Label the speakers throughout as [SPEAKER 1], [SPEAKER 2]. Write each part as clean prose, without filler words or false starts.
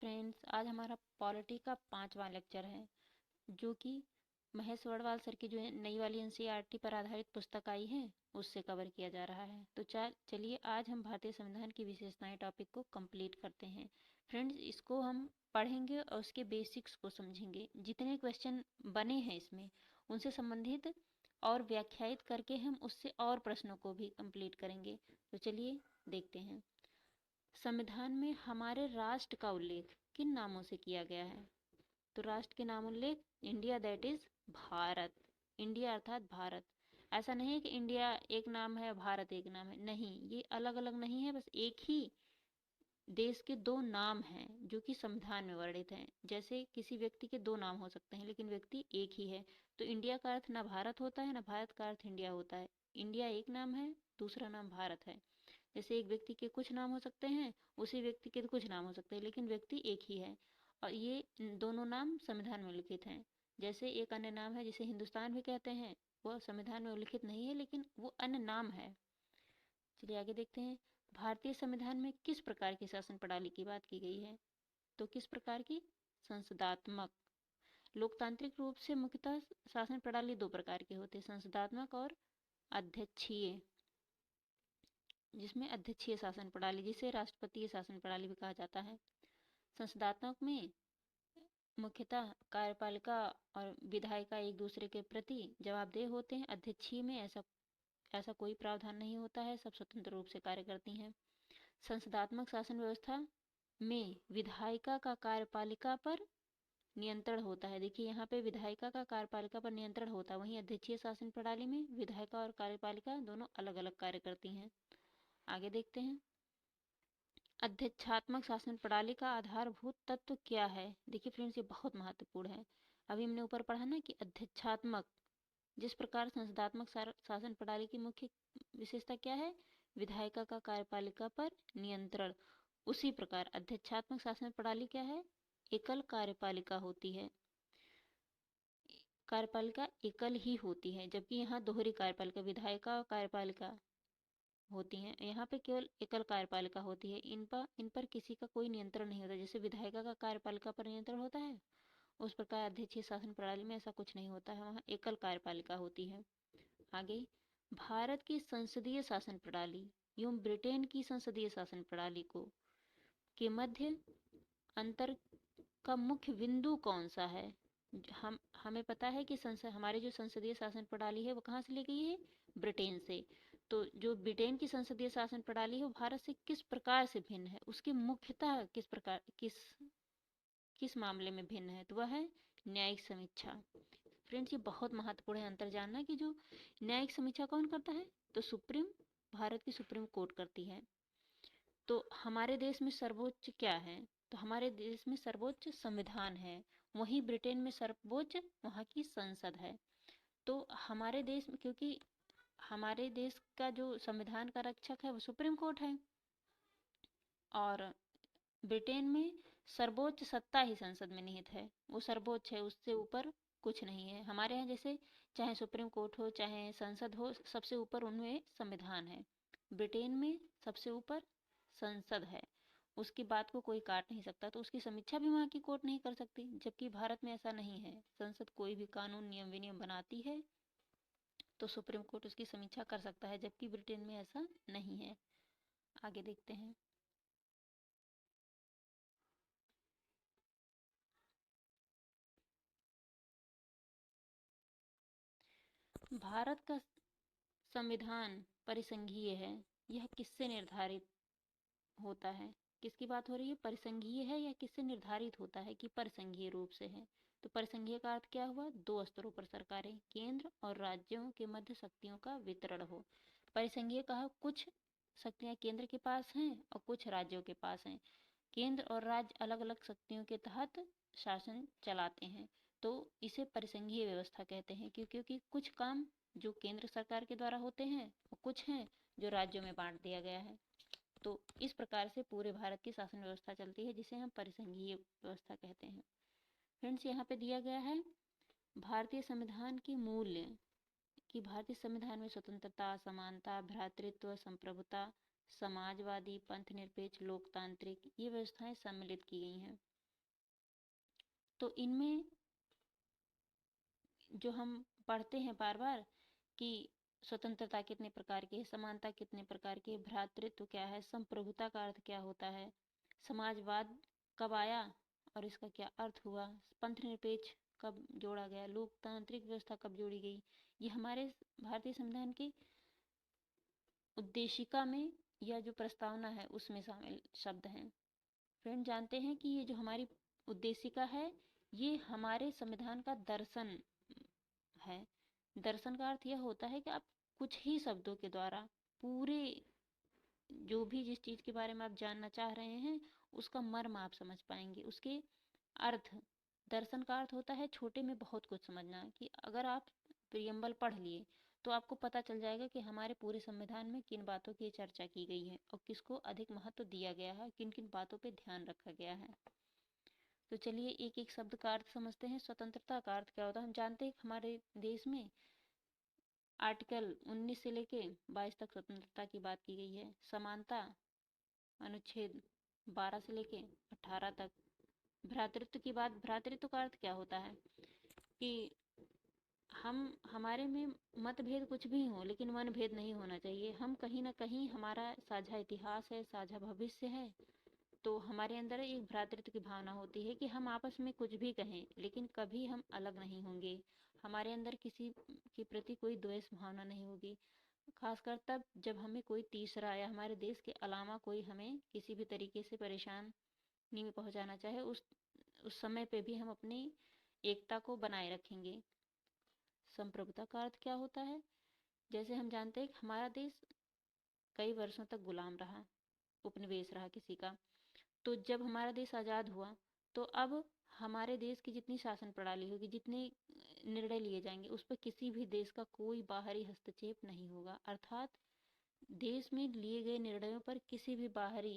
[SPEAKER 1] Friends, आज हमारा polity का 5वां लेक्चर है जो कि महेश वर्डवाल सर की जो नई वाली एनसीईआरटी पर आधारित पुस्तक आई है उससे कवर किया जा रहा है। तो चलिए आज हम भारतीय संविधान की विशेषताएं टॉपिक को कंप्लीट करते हैं। फ्रेंड्स, इसको हम पढ़ेंगे और उसके बेसिक्स को समझेंगे। जितने क्वेश्चन बने हैं इसमें उनसे संबंधित और व्याख्यायित करके हम उससे और प्रश्नों को भी कंप्लीट करेंगे। तो चलिए देखते हैं। संविधान में हमारे राष्ट्र का उल्लेख किन नामों से किया गया है? तो राष्ट्र के नाम उल्लेख India, that is Bharat. India अर्थात भारत। ऐसा नहीं है कि इंडिया एक नाम है भारत एक नाम है, नहीं, ये अलग अलग नहीं है, बस एक ही देश के दो नाम हैं जो कि संविधान में वर्णित हैं। जैसे किसी व्यक्ति के दो नाम हो सकते हैं लेकिन व्यक्ति एक ही है। तो इंडिया का अर्थ ना भारत होता है ना भारत का अर्थ इंडिया होता है। इंडिया एक नाम है, दूसरा नाम भारत है। जैसे एक व्यक्ति के कुछ नाम हो सकते हैं, उसी व्यक्ति के कुछ नाम हो सकते हैं, लेकिन व्यक्ति एक ही है। और ये दोनों नाम संविधान में उल्लिखित हैं। जैसे एक अन्य नाम है जिसे हिंदुस्तान भी कहते हैं, वह संविधान में उल्लिखित नहीं है लेकिन वो अन्य नाम है। चलिए आगे देखते हैं। भारतीय संविधान में किस प्रकार की शासन प्रणाली की बात की गई है? तो किस प्रकार की? संसदात्मक। लोकतांत्रिक रूप से मुख्यतः शासन प्रणाली दो प्रकार के होते हैं, संसदात्मक और अध्यक्षीय। जिसमें अध्यक्षीय शासन प्रणाली, जिसे राष्ट्रपतीय शासन प्रणाली भी कहा जाता है। संसदात्मक में मुख्यतः कार्यपालिका और विधायिका एक दूसरे के प्रति जवाबदेह होते हैं। अध्यक्षीय में ऐसा कोई प्रावधान नहीं होता है, सब स्वतंत्र रूप से कार्य करती हैं। संसदात्मक शासन व्यवस्था में विधायिका का कार्यपालिका पर नियंत्रण होता है। देखिए यहाँ पे विधायिका का कार्यपालिका पर नियंत्रण होता है, वहीं अध्यक्षीय शासन प्रणाली में विधायिका और कार्यपालिका दोनों अलग अलग कार्य करती हैं। आगे देखते हैं। अध्यक्षात्मक शासन प्रणाली का आधारभूत तत्व क्या है? देखिए फ्रेंड्स, ये बहुत महत्वपूर्ण है। अभी हमने ऊपर पढ़ा ना कि अध्यक्षात्मक, जिस प्रकार संसदात्मक शासन प्रणाली की मुख्य विशेषता क्या है? विधायिका का कार्यपालिका पर नियंत्रण। उसी प्रकार अध्यक्षात्मक शासन प्रणाली क्या है? एकल कार्यपालिका होती है। कार्यपालिका एकल ही होती है, जबकि यहाँ दोहरी कार्यपालिका विधायिका और कार्यपालिका होती हैं। यहाँ पे केवल एकल कार्यपालिका होती है। इन पर किसी का कोई नियंत्रण नहीं होता। जैसे विधायिका का कार्यपालिका पर नियंत्रण होता है, उस प्रकार अध्यक्षीय शासन प्रणाली में ऐसा कुछ नहीं होता है, वहाँ एकल कार्यपालिका होती है। आगे, भारत की संसदीय शासन प्रणाली एवं ब्रिटेन की संसदीय शासन प्रणाली को के मध्य अंतर का मुख्य बिंदु कौन सा है? हमें पता है कि हमारी जो संसदीय शासन प्रणाली है वो कहाँ से ली गई है? ब्रिटेन से। तो जो ब्रिटेन की संसदीय शासन प्रणाली है वो भारत से किस प्रकार से भिन्न है, उसकी मुख्यतः किस मामले में भिन्न है? तो वह है न्यायिक समीक्षा। फ्रेंड्स, ये बहुत महत्वपूर्ण है अंतर जानना कि जो न्यायिक समीक्षा कौन करता है? तो भारत की सुप्रीम कोर्ट करती है। तो हमारे देश में सर्वोच्च क्या है? तो हमारे देश में सर्वोच्च संविधान है, वहीं ब्रिटेन में सर्वोच्च वहाँ की संसद है। तो हमारे देश में, क्योंकि हमारे देश का जो संविधान का रक्षक है वो सुप्रीम कोर्ट है, और ब्रिटेन में सर्वोच्च सत्ता ही संसद में निहित है, वो सर्वोच्च है, उससे ऊपर कुछ नहीं है। हमारे यहाँ जैसे चाहे सुप्रीम कोर्ट हो चाहे संसद हो, सबसे ऊपर उनमें संविधान है। ब्रिटेन में सबसे ऊपर संसद है, उसकी बात को कोई काट नहीं सकता, तो उसकी समीक्षा भी वहाँ की कोर्ट नहीं कर सकती। जबकि भारत में ऐसा नहीं है, संसद कोई भी कानून नियम विनियम बनाती है तो सुप्रीम कोर्ट उसकी समीक्षा कर सकता है, जबकि ब्रिटेन में ऐसा नहीं है। आगे देखते हैं। भारत का संविधान परिसंघीय है। यह किससे निर्धारित होता है? किसकी बात हो रही है? परिसंघीय है या किससे निर्धारित होता है कि परिसंघीय रूप से है? तो परिसंघीय का अर्थ क्या हुआ? दो स्तरों पर सरकारें, केंद्र और राज्यों के मध्य शक्तियों का वितरण हो। परिसंघीय कहा कुछ शक्तियां केंद्र के पास हैं और कुछ राज्यों के पास हैं। केंद्र और राज्य अलग अलग शक्तियों के तहत शासन चलाते हैं, तो इसे परिसंघीय व्यवस्था कहते हैं। क्योंकि कुछ काम जो केंद्र सरकार के द्वारा होते हैं और कुछ हैं जो राज्यों में बांट दिया गया है। तो इस प्रकार से पूरे भारत की शासन व्यवस्था चलती है, जिसे हम परिसंघीय व्यवस्था कहते हैं। फ्रेंड्स, यहाँ पे दिया गया है भारतीय संविधान की मूल्य कि भारतीय संविधान में स्वतंत्रता, समानता, भ्रातृत्व, संप्रभुता, समाजवादी, पंथ निरपेक्ष, लोकतांत्रिक, ये व्यवस्थाएं सम्मिलित की गई हैं। तो इनमें जो हम पढ़ते हैं बार बार कि स्वतंत्रता कितने प्रकार की है, समानता कितने प्रकार की है, भ्रातृत्व क्या है, संप्रभुता का अर्थ क्या होता है, समाजवाद कब आया और इसका क्या अर्थ हुआ, पंथ निरपेक्ष कब जोड़ा गया, लोकतांत्रिक व्यवस्था कब जोड़ी गई, ये हमारे भारतीय संविधान की उद्देशिका में या जो प्रस्तावना है उसमें शामिल शब्द हैं। फ्रेंड, जानते हैं कि ये जो हमारी उद्देशिका है ये हमारे संविधान का दर्शन है। दर्शन का अर्थ यह होता है कि आप कुछ ही शब्दों के द्वारा पूरे जो भी जिस चीज के बारे में आप जानना चाह रहे हैं उसका मर्म आप समझ पाएंगे, उसके अर्थ। दर्शन का अर्थ होता है छोटे में बहुत कुछ समझना, कि अगर आप प्रियम्बल पढ़ लिए तो आपको पता चल जाएगा कि हमारे पूरे संविधान में किन बातों की चर्चा की गई है और किसको अधिक महत्व दिया गया है, किन किन बातों पे ध्यान रखा गया है। तो चलिए एक एक शब्द का अर्थ समझते हैं। स्वतंत्रता का अर्थ क्या होता है? हम जानते हैं हमारे देश में आर्टिकल 19 से लेके 22 तक स्वतंत्रता की बात की गई है। समानता अनुच्छेद 12 से लेके 18 तक। भ्रातृत्व की बात, भ्रातृत्व का अर्थ क्या होता है कि हमारे में मतभेद कुछ भी हो लेकिन मनभेद नहीं होना चाहिए। हम कहीं ना कहीं हमारा साझा इतिहास है, साझा भविष्य है, तो हमारे अंदर एक भ्रातृत्व की भावना होती है कि हम आपस में कुछ भी कहें लेकिन कभी हम अलग नहीं होंगे। हमारे अंदर किसी के प्रति कोई द्वेष भावना नहीं होगी, खासकर तब जब हमें कोई तीसरा या हमारे देश के अलावा कोई हमें किसी भी तरीके से परेशानी में पहुंचाना चाहे, उस समय पे भी हम अपनी एकता को बनाए रखेंगे। संप्रभुता का अर्थ क्या होता है? जैसे हम जानते हैं कि हमारा देश कई वर्षों तक गुलाम रहा, उपनिवेश रहा किसी का। तो जब हमारा देश आज़ाद हुआ तो अब हमारे देश की जितनी शासन प्रणाली होगी, जितने निर्णय लिए जाएंगे, उस पर किसी भी देश का कोई बाहरी हस्तक्षेप नहीं होगा। अर्थात देश में लिए गए निर्णयों पर किसी भी बाहरी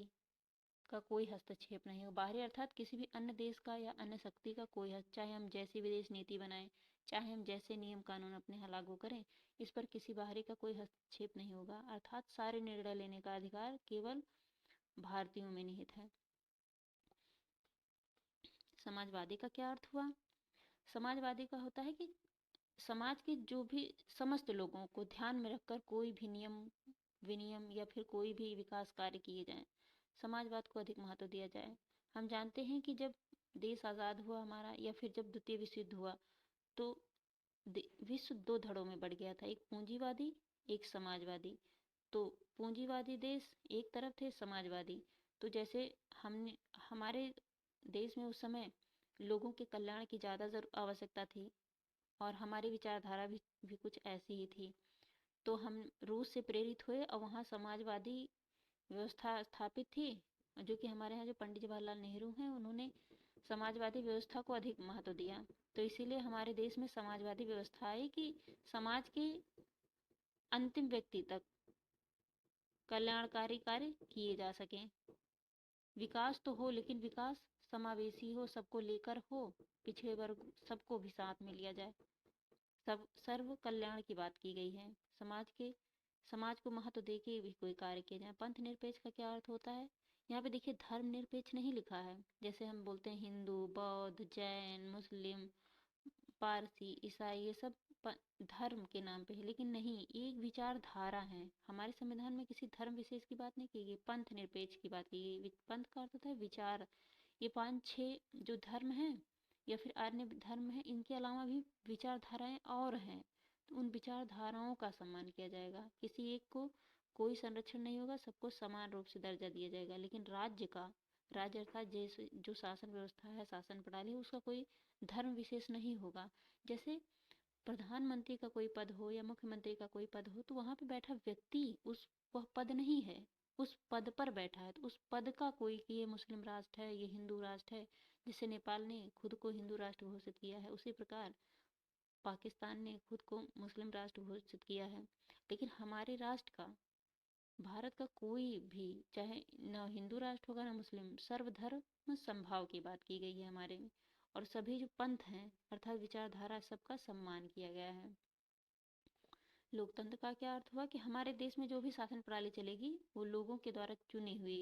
[SPEAKER 1] का कोई हस्तक्षेप नहीं होगा। बाहरी अर्थात किसी भी अन्य देश का या अन्य शक्ति का कोई चाहे हम जैसी विदेश नीति बनाएं, चाहे हम जैसे नियम कानून अपने यहाँ लागू करें, इस पर किसी बाहरी का कोई हस्तक्षेप नहीं होगा। अर्थात सारे निर्णय लेने का अधिकार केवल भारतीयों में निहित है। समाजवादी का क्या अर्थ हुआ? समाजवादी का होता है कि समाज के जो भी समस्त लोगों को ध्यान में रखकर कोई भी नियम विनियम या फिर कोई भी विकास कार्य किए जाएं, समाजवाद को अधिक महत्व दिया जाए। हम जानते हैं कि जब देश आज़ाद हुआ हमारा, या फिर जब द्वितीय विश्व युद्ध हुआ, तो विश्व दो धड़ों में बढ़ गया था, एक पूंजीवादी एक समाजवादी। तो पूंजीवादी देश एक तरफ थे, समाजवादी। तो जैसे हमने हमारे देश में उस समय लोगों के कल्याण की ज़्यादा आवश्यकता थी और हमारी विचारधारा भी कुछ ऐसी ही थी। तो हम रूस से प्रेरित हुए और वहाँ समाजवादी व्यवस्था स्थापित थी, जो कि हमारे यहाँ जो पंडित जवाहरलाल नेहरू हैं उन्होंने समाजवादी व्यवस्था को अधिक महत्व दिया। तो इसीलिए हमारे देश में समाजवादी व्यवस्था आई कि समाज के अंतिम व्यक्ति तक कल्याणकारी कार्य किए जा सकें। विकास तो हो लेकिन विकास समावेशी हो, सबको लेकर हो, पिछड़े वर्ग सबको भी साथ में लिया जाए। सब सर्व कल्याण की बात की गई है। समाज को महत्व दे के भी कोई कार्य किया जाए। पंथ निरपेक्ष का क्या अर्थ होता है? यहाँ पे देखिए धर्म निरपेक्ष नहीं लिखा है। जैसे हम बोलते हैं हिंदू, बौद्ध, जैन, मुस्लिम, पारसी, ईसाई, ये सब धर्म के नाम पे है, लेकिन नहीं, एक विचारधारा है। हमारे संविधान में किसी धर्म विशेष की बात नहीं की गई, पंथ निरपेक्ष की बात की गई। पंथ का अर्थ होता है विचार। ये 5-6 जो धर्म हैं या फिर अन्य धर्म है, इनके अलावा भी विचारधाराएं और हैं, तो उन विचारधाराओं का सम्मान किया जाएगा। किसी एक को कोई संरक्षण नहीं होगा, सबको समान रूप से दर्जा दिया जाएगा। लेकिन राज्य अर्थात जैसे जो शासन व्यवस्था है, शासन प्रणाली, उसका कोई धर्म विशेष नहीं होगा। जैसे प्रधानमंत्री का कोई पद हो या मुख्यमंत्री का कोई पद हो, तो वहां पे बैठा व्यक्ति वह पद नहीं है, उस पद पर बैठा है। तो उस पद का कोई कि ये मुस्लिम राष्ट्र है, ये हिंदू राष्ट्र है, जैसे नेपाल ने खुद को हिंदू राष्ट्र घोषित किया है, उसी प्रकार पाकिस्तान ने खुद को मुस्लिम राष्ट्र घोषित किया है। लेकिन हमारे राष्ट्र का, भारत का कोई भी, चाहे न हिंदू राष्ट्र होगा न मुस्लिम, सर्वधर्म समभाव की बात की गई है हमारे में। और सभी जो पंथ हैं अर्थात विचारधारा, सबका सम्मान किया गया है। लोकतंत्र का क्या अर्थ हुआ कि हमारे देश में जो भी शासन प्रणाली चलेगी वो लोगों के द्वारा चुने हुए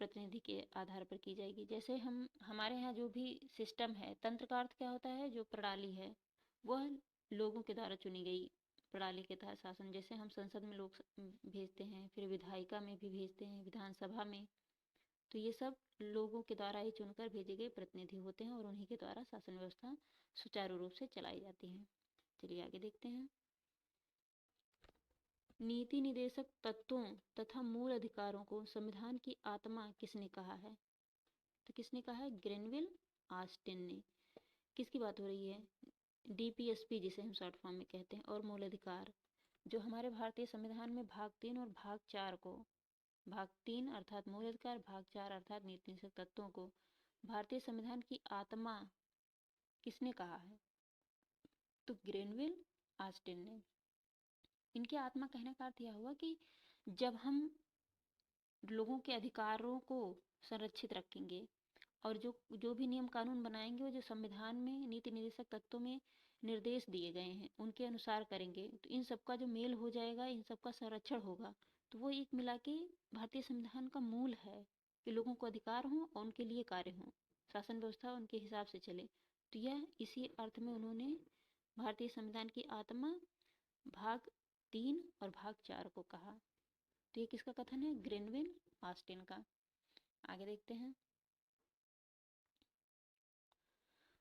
[SPEAKER 1] प्रतिनिधि के आधार पर की जाएगी। जैसे हमारे यहाँ जो भी सिस्टम है, तंत्र का अर्थ क्या होता है, जो प्रणाली है वह लोगों के द्वारा चुनी गई प्रणाली के तहत शासन। जैसे हम संसद में लोग भेजते हैं, फिर विधायिका में भी भेजते हैं, विधानसभा में, तो ये सब लोगों के द्वारा ही चुनकर भेजे गए प्रतिनिधि होते हैं और उन्हीं के द्वारा शासन व्यवस्था सुचारू रूप से चलाई जाती है। चलिए आगे देखते हैं। नीति निदेशक तत्वों तथा मूल अधिकारों को संविधान की आत्मा किसने कहा है? तो किसने कहा है? ग्रेनविल ऑस्टिन ने। किसकी बात हो रही है? डीपीएसपी जिसे हम शॉर्ट फॉर्म में कहते हैं, और मूल अधिकार, जो हमारे भारतीय संविधान में भाग 3 और भाग 4 को, भाग 3 अर्थात मूल अधिकार, भाग 4 अर्थात नीति निदेशक तत्वों को भारतीय संविधान की आत्मा किसने कहा है? तो ग्रेनविल ऑस्टिन ने। इनकी आत्मा कहने का अर्थ यह हुआ कि जब हम लोगों के अधिकारों को संरक्षित रखेंगे और जो जो भी नियम कानून बनाएंगे वो जो संविधान में नीति निदेशक तत्वों में निर्देश दिए गए हैं उनके अनुसार करेंगे, तो इन सबका जो मेल हो जाएगा, इन सबका संरक्षण होगा, तो वो एक मिला के भारतीय संविधान का मूल है कि लोगों को अधिकार हों और उनके लिए कार्य हों, शासन व्यवस्था उनके हिसाब से चले। तो यह इसी अर्थ में उन्होंने भारतीय संविधान की आत्मा भाग 3 और भाग 4 को कहा। तो ये किसका कथन है? ग्रेनविल ऑस्टिन का। आगे देखते हैं।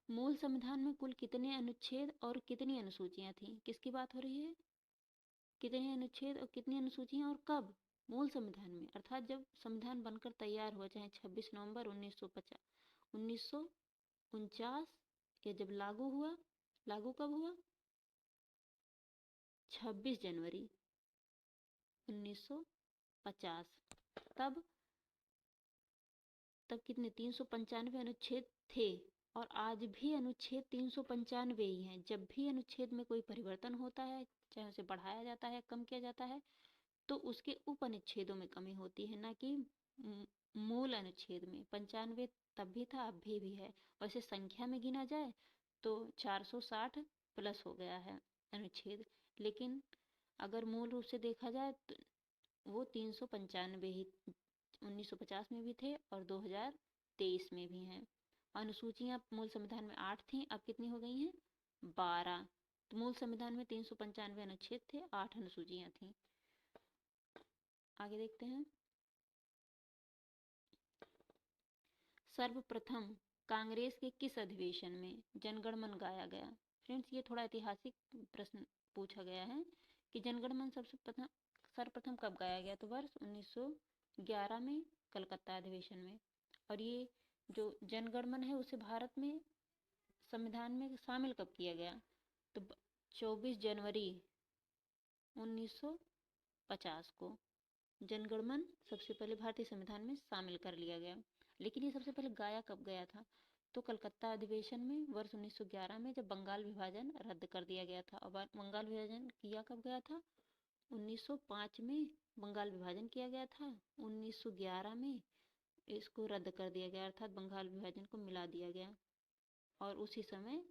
[SPEAKER 1] मूल संविधान में कुल कितने अनुच्छेद और कितनी अनुसूचियां थीं? किसकी बात हो रही है? कितने अनुच्छेद और कितनी अनुसूचियां और कब? मूल संविधान में, अर्थात जब संविधान बनकर तैयार हुआ, चाहे 26 नवंबर 1949 या जब लागू हुआ, लागू कब हुआ? 26 जनवरी 1950। तब कितने 395 अनुच्छेद थे और आज भी अनुच्छेद 395 ही हैं। जब भी अनुच्छेद में कोई परिवर्तन होता है, चाहे उसे बढ़ाया जाता है, कम किया जाता है, तो उसके उप अनुच्छेदों में कमी होती है, ना कि मूल अनुच्छेद में। 95 तब भी था, अब भी है। वैसे संख्या में गिना जाए तो 460 प्लस हो गया है अनुच्छेद, लेकिन अगर मूल रूप से देखा जाए तो वो 395 ही 1950 में भी थे और 2023 में भी हैं। अनुसूचियां मूल संविधान में 8 थीं, अब कितनी हो गई हैं? 12। तो मूल संविधान में 395 अनुच्छेद थे, 8 अनुसूचियां थीं। आगे देखते हैं। सर्वप्रथम कांग्रेस के किस अधिवेशन में जनगण मन गाया गया? फ्रेंड्स, ये थोड़ा ऐतिहासिक प्रश्न पूछा गया है कि जनगण मन सर्वप्रथम कब गाया गया? तो वर्ष 1911 में, कलकत्ता अधिवेशन में। और ये जो जनगण मन है उसे भारत में संविधान में शामिल कब किया गया? तो 24 जनवरी 1950 को जनगण मन सबसे पहले भारतीय संविधान में शामिल कर लिया गया। लेकिन ये सबसे पहले गाया कब गया था? तो कलकत्ता अधिवेशन में वर्ष 1911 में, जब बंगाल विभाजन रद्द कर दिया गया था। और बंगाल विभाजन किया कब गया था? 1905 में बंगाल विभाजन किया गया था। 1911 में इसको रद्द कर दिया गया, अर्थात बंगाल विभाजन को मिला दिया गया। और उसी समय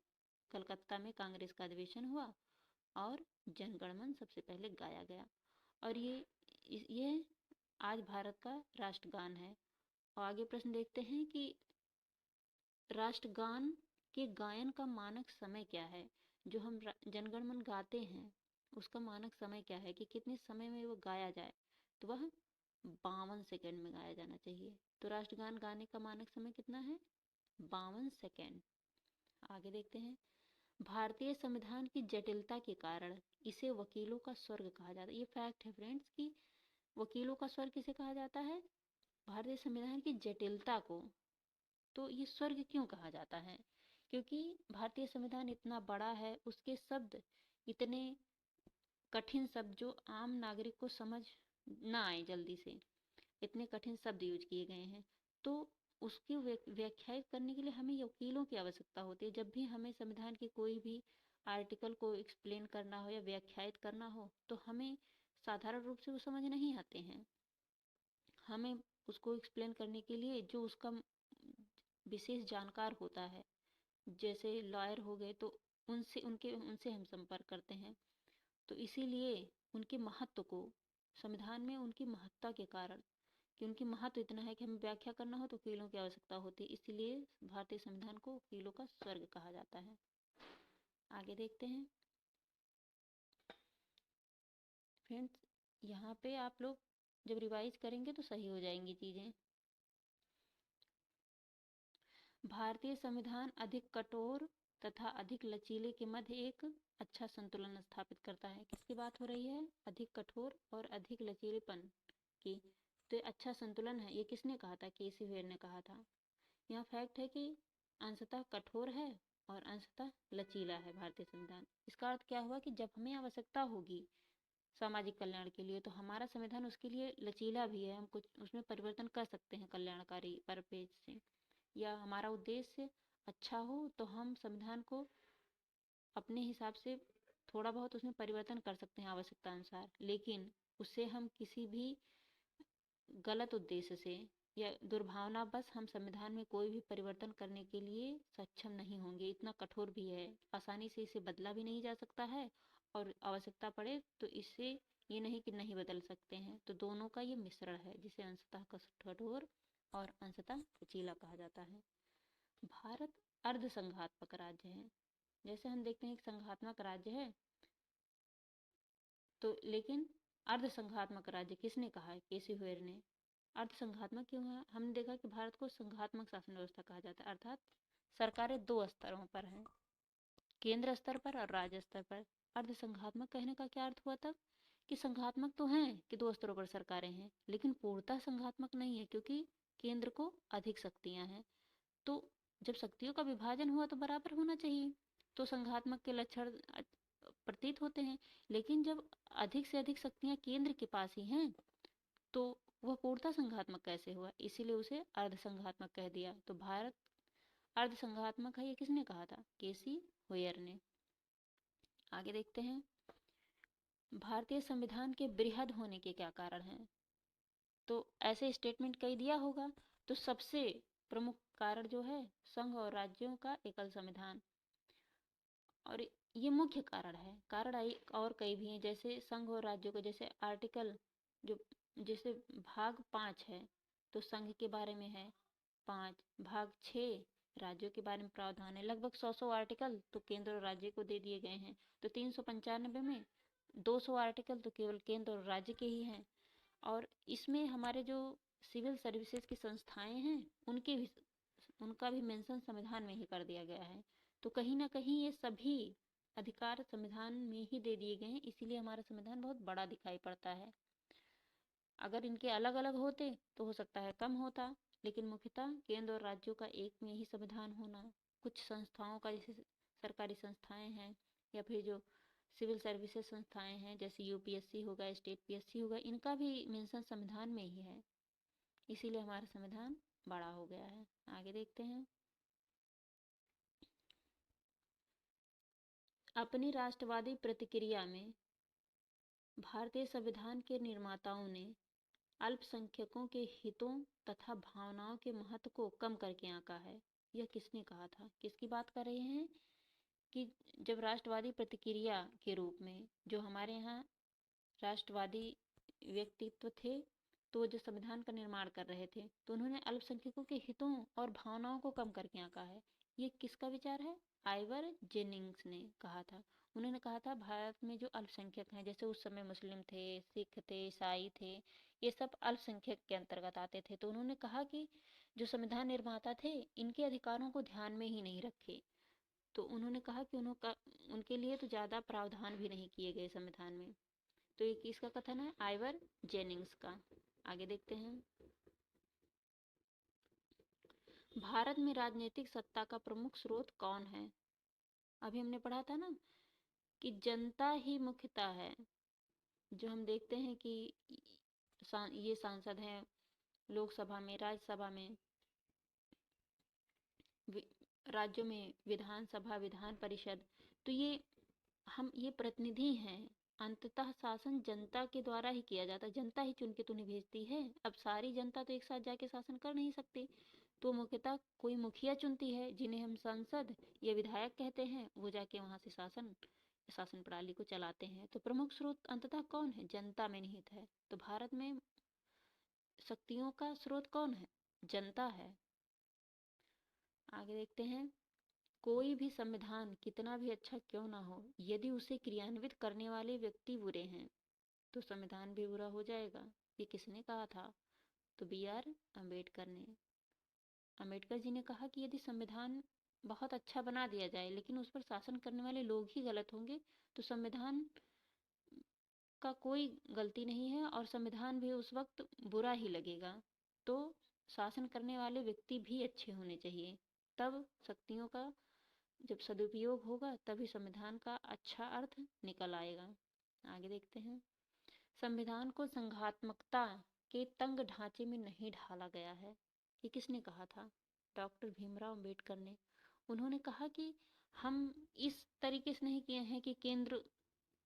[SPEAKER 1] कलकत्ता में कांग्रेस का अधिवेशन हुआ और जनगण मन सबसे पहले गाया गया। और ये आज भारत का राष्ट्रगान है। और आगे प्रश्न देखते हैं कि राष्ट्रगान के गायन का मानक समय क्या है? जो हम जनगण मन गाते हैं उसका मानक समय क्या है कि कितने समय में वो गाया जाए? तो वह 52 सेकंड में गाया जाना चाहिए। तो राष्ट्रगान गाने का मानक समय कितना है? 52 सेकंड। आगे देखते हैं। भारतीय संविधान की जटिलता के कारण इसे वकीलों का स्वर्ग कहा जाता है। ये फैक्ट है फ्रेंड्स कि वकीलों का स्वर्ग किसे कहा जाता है? भारतीय संविधान की जटिलता को। तो ये स्वर्ग क्यों कहा जाता है? क्योंकि भारतीय संविधान इतना बड़ा है, उसके शब्द इतने कठिन शब्द जो आम नागरिक को समझ ना आए जल्दी से, इतने कठिन शब्द यूज किए गए हैं। तो उसकी व्याख्यायित करने के लिए हमें वकीलों की आवश्यकता होती है। जब भी हमें संविधान के कोई भी आर्टिकल को एक्सप्लेन करना हो या व्याख्यायित करना हो तो हमें साधारण रूप से वो समझ नहीं आते हैं। हमें उसको एक्सप्लेन करने के लिए जो उसका विशेष जानकार होता है, जैसे लॉयर हो गए, तो उनसे हम संपर्क करते हैं। तो इसीलिए उनके महत्व को, संविधान में उनकी महत्ता के कारण, कि उनकी महत्व इतना है कि हमें व्याख्या करना हो तो वकीलों की आवश्यकता होती है, इसलिए भारतीय संविधान को वकीलों का स्वर्ग कहा जाता है। आगे देखते हैं फ्रेंड्स, यहाँ पे आप लोग जब रिवाइज करेंगे तो सही हो जाएंगी चीज़ें। भारतीय संविधान अधिक कठोर तथा अधिक लचीले के मध्य एक अच्छा संतुलन स्थापित करता है। किसकी बात हो रही है? अधिक कठोर और अधिक लचीलेपन की। तो ये अच्छा संतुलन है, ये किसने कहा था? केसी वेयर ने कहा था। यहाँ फैक्ट है कि अंशतः कठोर है और अंशतः लचीला है भारतीय संविधान। इसका अर्थ क्या हुआ कि जब हमें आवश्यकता होगी सामाजिक कल्याण के लिए तो हमारा संविधान उसके लिए लचीला भी है, हम कुछ उसमें परिवर्तन कर सकते हैं कल्याणकारी पर्पज से, या हमारा उद्देश्य अच्छा हो तो हम संविधान को अपने हिसाब से थोड़ा बहुत उसमें परिवर्तन कर सकते हैं आवश्यकता अनुसार, लेकिन उससे हम किसी भी गलत उद्देश्य से या दुर्भावनावश हम संविधान में कोई भी परिवर्तन करने के लिए सक्षम नहीं होंगे। इतना कठोर भी है, आसानी से इसे बदला भी नहीं जा सकता है और आवश्यकता पड़े तो इससे ये नहीं कि नहीं बदल सकते हैं। तो दोनों का ये मिश्रण है जिसे अंशतः कठोर और अंशतः लचीला कहा जाता है। भारत अर्ध संघात्मक राज्य है। जैसे हम देखते हैं एक संघात्मक राज्य है, तो लेकिन अर्ध संघात्मक राज्य किसने कहा है? केसी वेयर ने। अर्ध संघात्मक क्यों है? हमने देखा कि भारत को संघात्मक शासन व्यवस्था कहा जाता है, अर्थात सरकारें दो स्तरों पर हैं, केंद्र स्तर पर और राज्य स्तर पर। अर्ध संघात्मक कहने का क्या अर्थ हुआ तब? कि संघात्मक तो हैं कि दो स्तरों पर सरकारें हैं, लेकिन पूर्णतः संघात्मक नहीं है, क्योंकि केंद्र को अधिक शक्तियां हैं। तो जब शक्तियों का विभाजन हुआ तो बराबर होना चाहिए, तो संघात्मक के लक्षण प्रतीत होते हैं। लेकिन जब अधिक से अधिक शक्तियां केंद्र के पास ही हैं तो वह पूर्णतः संघात्मक कैसे हुआ? इसीलिए उसे अर्ध संघात्मक कह दिया। तो भारत अर्ध संघात्मक है, ये किसने कहा था? केसी वेयर ने। आगे देखते हैं भारतीय संविधान के बृहद होने के क्या कारण हैं। तो ऐसे स्टेटमेंट कई दिया होगा, तो सबसे प्रमुख कारण जो है संघ और राज्यों का एकल संविधान, और ये मुख्य कारण है। कारण और कई भी हैं, जैसे संघ और राज्यों को, जैसे आर्टिकल जो, जैसे भाग 5 है तो संघ के बारे में है 5, भाग 6 राज्यों के बारे में प्रावधान है। लगभग 100 आर्टिकल तो केंद्र और राज्य को दे दिए गए हैं। तो 395 में 200 आर्टिकल तो केवल केंद्र और राज्य के ही हैं। और इसमें हमारे जो सिविल सर्विसेज की संस्थाएं हैं उनका भी मेंशन संविधान में ही कर दिया गया है। तो कहीं ना कहीं ये सभी अधिकार संविधान में ही दे दिए गए हैं, इसीलिए हमारा संविधान बहुत बड़ा दिखाई पड़ता है। अगर इनके अलग अलग होते तो हो सकता है कम होता, लेकिन मुख्यतः केंद्र और राज्यों का एक में ही संविधान होना, कुछ संस्थाओं का, जैसे सरकारी संस्थाएं हैं या फिर जो सिविल सर्विसेज संस्थाएं हैं जैसे यूपीएससी होगा, स्टेट पीएससी होगा, इनका भी मेंशन संविधान में ही है, इसीलिए हमारा संविधान बड़ा हो गया है। आगे देखते हैं अपनी राष्ट्रवादी प्रतिक्रिया में भारतीय संविधान के निर्माताओं ने अल्पसंख्यकों के हितों तथा भावनाओं के महत्व को कम करके आंका है। यह किसने कहा था? किसकी बात कर रहे हैं? कि जब राष्ट्रवादी प्रतिक्रिया के रूप में जो हमारे यहाँ राष्ट्रवादी व्यक्तित्व थे, तो जो संविधान का निर्माण कर रहे थे, तो उन्होंने अल्पसंख्यकों के हितों और भावनाओं को कम करके आंका है। ये किसका विचार है? आइवर जेनिंग्स ने कहा था। उन्होंने कहा था भारत में जो अल्पसंख्यक हैं, जैसे उस समय मुस्लिम थे, सिख थे, ईसाई थे, ये सब अल्पसंख्यक के अंतर्गत आते थे। तो उन्होंने कहा कि जो संविधान निर्माता थे इनके अधिकारों को ध्यान में ही नहीं रखे। तो उन्होंने कहा कि उनके लिए तो ज़्यादा प्रावधान भी नहीं किए गए संविधान में। तो ये किसका कथन है? आइवर जेनिंग्स का। आगे देखते हैं भारत में राजनीतिक सत्ता का प्रमुख स्रोत कौन है? अभी हमने पढ़ा था ना कि जनता ही मुख्यतः है। जो हम देखते हैं कि ये सांसद हैं लोकसभा में, राज्यसभा में, राज्यों में विधानसभा, विधान परिषद, तो ये प्रतिनिधि हैं। अंततः शासन जनता के द्वारा ही किया जाता है, जनता ही चुन के तो नहीं भेजती है। अब सारी जनता तो एक साथ जाके शासन कर नहीं सकती, तो मुख्यतः कोई मुखिया चुनती है जिन्हें हम सांसद या विधायक कहते हैं, वो जाके वहां से शासन शासन प्रणाली को चलाते हैं। तो प्रमुख स्रोत अंततः कौन है? जनता में निहित है। तो भारत में शक्तियों का स्रोत कौन है? जनता है। आगे देखते हैं, कोई भी संविधान कितना भी अच्छा क्यों ना हो, यदि उसे क्रियान्वित करने वाले व्यक्ति बुरे हैं तो संविधान भी बुरा हो जाएगा। ये किसने कहा था? तो B.R. अम्बेडकर ने। अम्बेडकर जी ने कहा कि यदि संविधान बहुत अच्छा बना दिया जाए लेकिन उस पर शासन करने वाले लोग ही गलत होंगे तो संविधान का कोई गलती नहीं है और संविधान भी उस वक्त बुरा ही लगेगा। तो शासन करने वाले व्यक्ति भी अच्छे होने चाहिए, तब शक्तियों का जब सदुपयोग होगा तभी संविधान का अच्छा अर्थ निकल आएगा। आगे देखते हैं, संविधान को संघात्मकता के तंग ढांचे में नहीं ढाला गया है। ये किसने कहा था? डॉक्टर भीमराव अंबेडकर ने। उन्होंने कहा कि हम इस तरीके से नहीं किए हैं कि केंद्र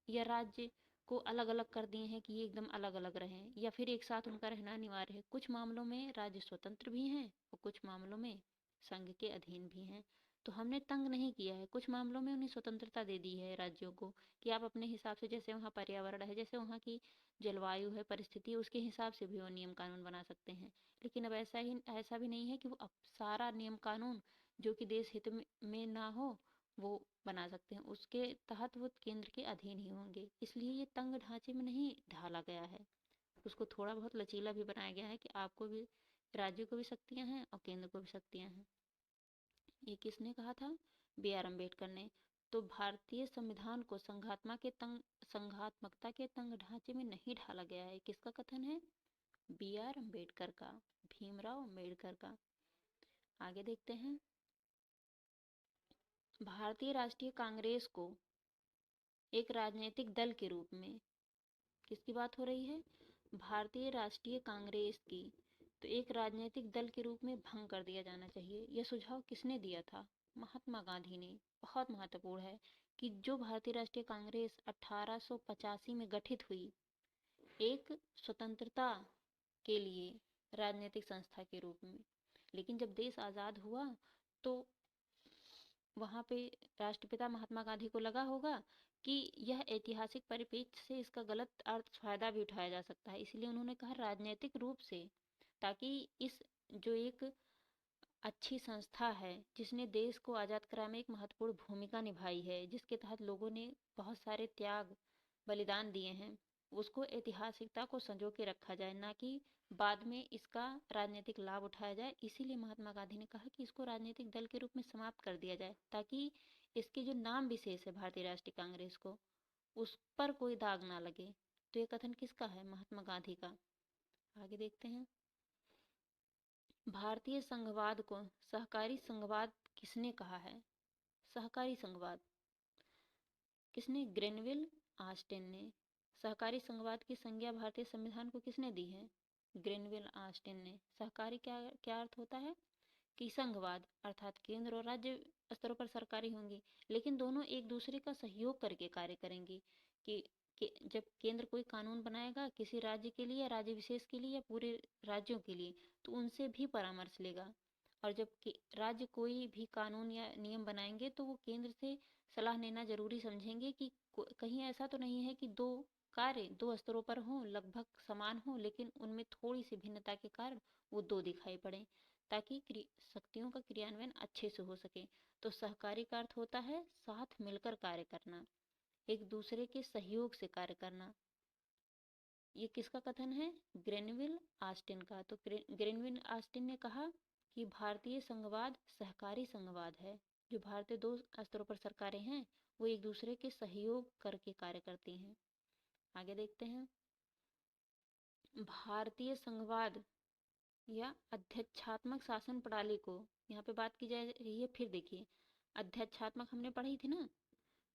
[SPEAKER 1] या राज्य को अलग अलग कर दिए हैं कि ये एकदम अलग अलग रहें या फिर एक साथ उनका रहना अनिवार्य है। कुछ मामलों में राज्य स्वतंत्र भी हैं और कुछ मामलों में संघ के अधीन भी हैं। तो हमने तंग नहीं किया है, कुछ मामलों में उन्हें स्वतंत्रता दे दी है राज्यों को कि आप अपने हिसाब से, जैसे वहाँ पर्यावरण है, जैसे वहाँ की जलवायु है, परिस्थिति, उसके हिसाब से भी वो नियम कानून बना सकते हैं। लेकिन अब ऐसा भी नहीं है कि वो अब सारा नियम कानून जो कि देश हित में ना हो वो बना सकते हैं। उसके तहत वो केंद्र के अधीन ही होंगे, इसलिए ये तंग ढांचे में नहीं ढाला गया है। उसको थोड़ा बहुत लचीला भी बनाया गया है कि आपको भी, राज्य को भी शक्तियां हैं और केंद्र को भी शक्तियां हैं। ये किसने कहा था? B.R. अम्बेडकर ने। तो भारतीय संविधान को संघात्मकता के तंग ढांचे में नहीं ढाला गया है, किसका कथन है? B.R. अम्बेडकर का, भीमराव अम्बेडकर का। आगे देखते हैं, भारतीय राष्ट्रीय कांग्रेस को एक राजनीतिक दल के रूप में, किसकी बात हो रही है? भारतीय राष्ट्रीय कांग्रेस की। तो एक राजनीतिक दल के रूप में भंग कर दिया जाना चाहिए। यह सुझाव किसने दिया था? महात्मा गांधी ने। बहुत महत्वपूर्ण है कि जो भारतीय राष्ट्रीय कांग्रेस 1885 में गठित हुई, एक स्वतंत्रता के लिए राजनीतिक संस्था के रूप में, लेकिन जब देश आज़ाद हुआ तो वहाँ पे राष्ट्रपिता महात्मा गांधी को लगा होगा कि यह ऐतिहासिक परिप्रेक्ष्य से इसका गलत अर्थ फायदा भी उठाया जा सकता है, इसलिए उन्होंने कहा राजनीतिक रूप से, ताकि इस जो एक अच्छी संस्था है जिसने देश को आज़ाद कराने में एक महत्वपूर्ण भूमिका निभाई है, जिसके तहत लोगों ने बहुत सारे त्याग बलिदान दिए हैं, उसको ऐतिहासिकता को संजो के रखा जाए, ना कि बाद में इसका राजनीतिक लाभ उठाया जाए। इसीलिए महात्मा गांधी ने कहा कि इसको राजनीतिक दल के रूप में समाप्त कर दिया जाए, ताकि इसके जो नाम विशेष है भारतीय राष्ट्रीय कांग्रेस को, उस पर कोई दाग ना लगे। तो ये कथन किसका है? महात्मा गांधी का। आगे देखते हैं, भारतीय संघवाद को सहकारी संघवाद किसने कहा है? सहकारी संघवाद किसने? ग्रेनविल ऑस्टिन ने। सहकारी संघवाद की संज्ञा भारतीय संविधान को किसने दी है? ग्रेनविल ऑस्टिन ने। सहकारी क्या क्या अर्थ होता है? कि संघवाद अर्थात केंद्र और राज्य स्तरों पर सरकारी होंगी, लेकिन दोनों एक दूसरे का सहयोग करके कार्य करेंगी। कि जब केंद्र कोई कानून बनाएगा किसी राज्य के लिए या राज्य विशेष के लिए या पूरे राज्यों के लिए, तो उनसे भी परामर्श लेगा। और जब राज्य कोई भी कानून या नियम बनाएंगे तो वो केंद्र से सलाह लेना जरूरी समझेंगे कि कहीं ऐसा तो नहीं है कि दो कार्य दो स्तरों पर हों, लगभग समान हों, लेकिन उनमें थोड़ी सी भिन्नता के कारण वो दो दिखाई पड़े, ताकि शक्तियों का क्रियान्वयन अच्छे से हो सके। तो सहकारी का अर्थ होता है साथ मिलकर कार्य करना, एक दूसरे के सहयोग से कार्य करना। ये किसका कथन है? ग्रेनविल ऑस्टिन का। तो ग्रेनविल ऑस्टिन ने कहा कि भारतीय संघवाद सहकारी संघवाद है। जो भारतीय दो स्तरों पर सरकारें हैं वो एक दूसरे के सहयोग करके कार्य करती हैं। आगे देखते हैं, भारतीय संघवाद या अध्यक्षात्मक शासन प्रणाली को यहाँ पे बात की जा रही है। फिर देखिए, अध्यक्षात्मक हमने पढ़ी थी ना,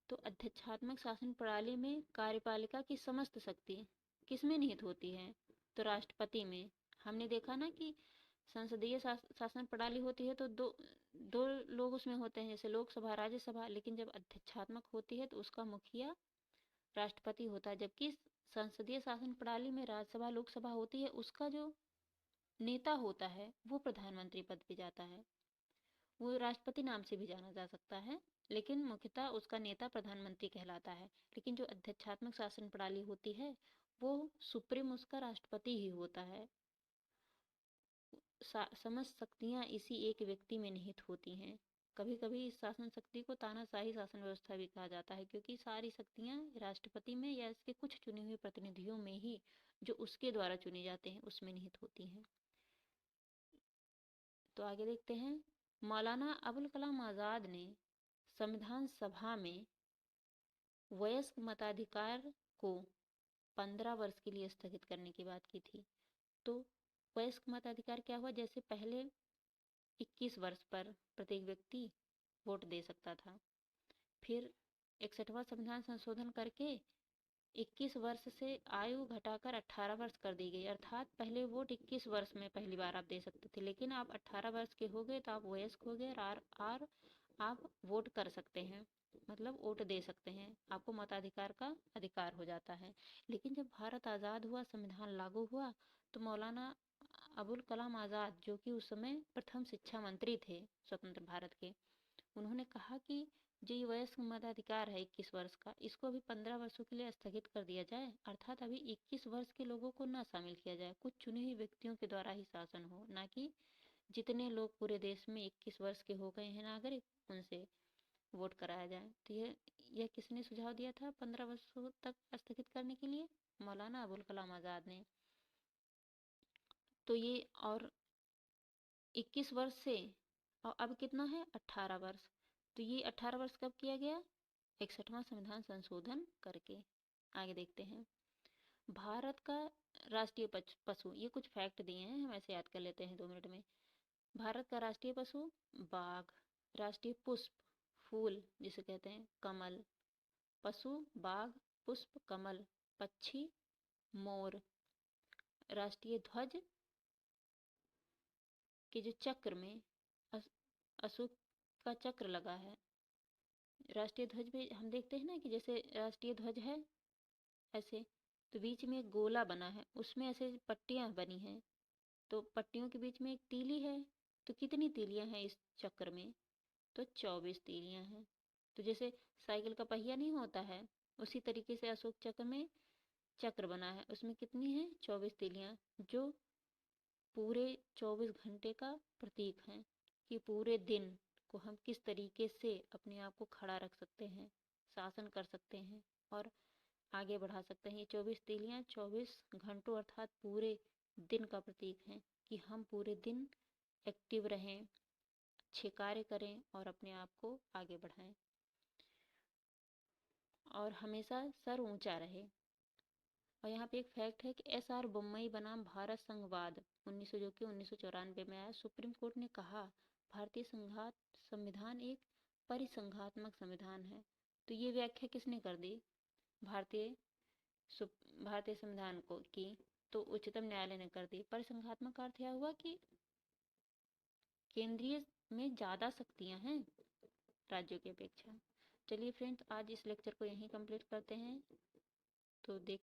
[SPEAKER 1] तो अध्यक्षात्मक शासन प्रणाली में कार्यपालिका की समस्त शक्ति किसमें निहित होती है? तो राष्ट्रपति में। हमने देखा ना कि संसदीय शासन प्रणाली होती है तो दो दो लोग उसमें होते हैं, जैसे लोकसभा राज्यसभा, लेकिन जब अध्यक्षात्मक होती है तो उसका मुखिया राष्ट्रपति होता है। जबकि संसदीय शासन प्रणाली में राज्यसभा लोकसभा होती है, उसका जो नेता होता है वो प्रधानमंत्री पद पे जाता है। वो राष्ट्रपति नाम से भी जाना जा सकता है, लेकिन मुख्यतः उसका नेता प्रधानमंत्री कहलाता है। लेकिन जो अध्यक्षात्मक शासन प्रणाली होती है वो सुप्रीम उसका राष्ट्रपति ही होता है। समस्त शक्तियां इसी एक व्यक्ति में निहित होती हैं। कभी कभी इस शासन शक्ति को तानाशाही शासन व्यवस्था भी कहा जाता है, क्योंकि सारी शक्तियां राष्ट्रपति में या इसके कुछ चुने हुए प्रतिनिधियों में ही, जो उसके द्वारा चुने जाते हैं, उसमें निहित होती हैं। तो आगे देखते हैं। मौलाना अबुल कलाम आज़ाद ने संविधान सभा में वयस्क मताधिकार को 15 वर्ष के लिए स्थगित करने की बात की थी। तो वयस्क मताधिकार क्या हुआ? जैसे पहले 21 वर्ष पर प्रत्येक व्यक्ति वोट दे सकता था, फिर 61वां संविधान संशोधन करके 21 वर्ष से आयु घटाकर 18 वर्ष कर दी गई। अर्थात पहले वोट 21 वर्ष में पहली बार आप दे सकते थे, लेकिन आप 18 वर्ष के हो गए तो आप वयस्क हो गए और आप वोट कर सकते हैं, मतलब वोट दे सकते हैं, आपको मताधिकार का अधिकार हो जाता है। लेकिन जब भारत आज़ाद हुआ, संविधान लागू हुआ, तो मौलाना अबुल कलाम आज़ाद, जो कि उस समय प्रथम शिक्षा मंत्री थे स्वतंत्र भारत के, उन्होंने कहा कि जो ये वयस्क मताधिकार है 21 वर्ष का, इसको अभी 15 वर्षों के लिए स्थगित कर दिया जाए। अर्थात अभी 21 वर्ष के लोगों को न शामिल किया जाए, कुछ चुने हुए व्यक्तियों के द्वारा ही शासन हो, ना कि जितने लोग पूरे देश में 21 वर्ष के हो गए हैं नागरिक, उनसे वोट कराया जाए। तो यह किसने सुझाव दिया था 15 वर्षों तक स्थगित करने के लिए? मौलाना अबुल कलाम आज़ाद ने। तो ये और 21 वर्ष से और अब कितना है 18 वर्ष, तो ये 18 वर्ष कब किया गया? 61वां संविधान संशोधन करके। आगे देखते हैं। भारत का राष्ट्रीय पशु, ये कुछ फैक्ट दिए हैं, हम ऐसे याद कर लेते हैं 2 मिनट में। भारत का राष्ट्रीय पशु बाघ, राष्ट्रीय पुष्प फूल जिसे कहते हैं कमल, पशु बाघ, पुष्प कमल, पक्षी मोर, राष्ट्रीय ध्वज के जो चक्र में अशोक का चक्र लगा है। राष्ट्रीय ध्वज में हम देखते हैं ना कि जैसे राष्ट्रीय ध्वज है ऐसे, तो बीच में एक गोला बना है, उसमें ऐसे पट्टियां बनी हैं, तो पट्टियों के बीच में एक तीली है। तो कितनी तीलियां हैं इस चक्र में? तो 24 तीलियां हैं। तो जैसे साइकिल का पहिया नहीं होता है, उसी तरीके से अशोक चक्र में चक्र बना है, उसमें कितनी है? 24 तीलियां, जो पूरे 24 घंटे का प्रतीक है कि पूरे दिन को हम किस तरीके से अपने आप को खड़ा रख सकते हैं, शासन कर सकते हैं और आगे बढ़ा सकते हैं। ये 24 तीलियां 24 घंटों अर्थात पूरे दिन का प्रतीक है कि हम पूरे दिन एक्टिव रहें, अच्छे कार्य करें और अपने आप को आगे बढ़ाएं और हमेशा सर ऊंचा रहे। और यहाँ पे एक फैक्ट है कि एस.आर. बोम्मई बनाम भारत संघवाद 1994 में आया। सुप्रीम कोर्ट ने कहा भारतीय संविधान एक परिसंघात्मक संविधान है। तो ये व्याख्या किसने कर दी? भारतीय भारतीय संविधान को की, तो उच्चतम न्यायालय ने कर दी। परिसंघात्मक का अर्थ यह हुआ कि केंद्रीय में ज़्यादा शक्तियां हैं राज्यों की अपेक्षा। चलिए फ्रेंड्स, आज इस लेक्चर को यहीं कंप्लीट करते हैं। तो देख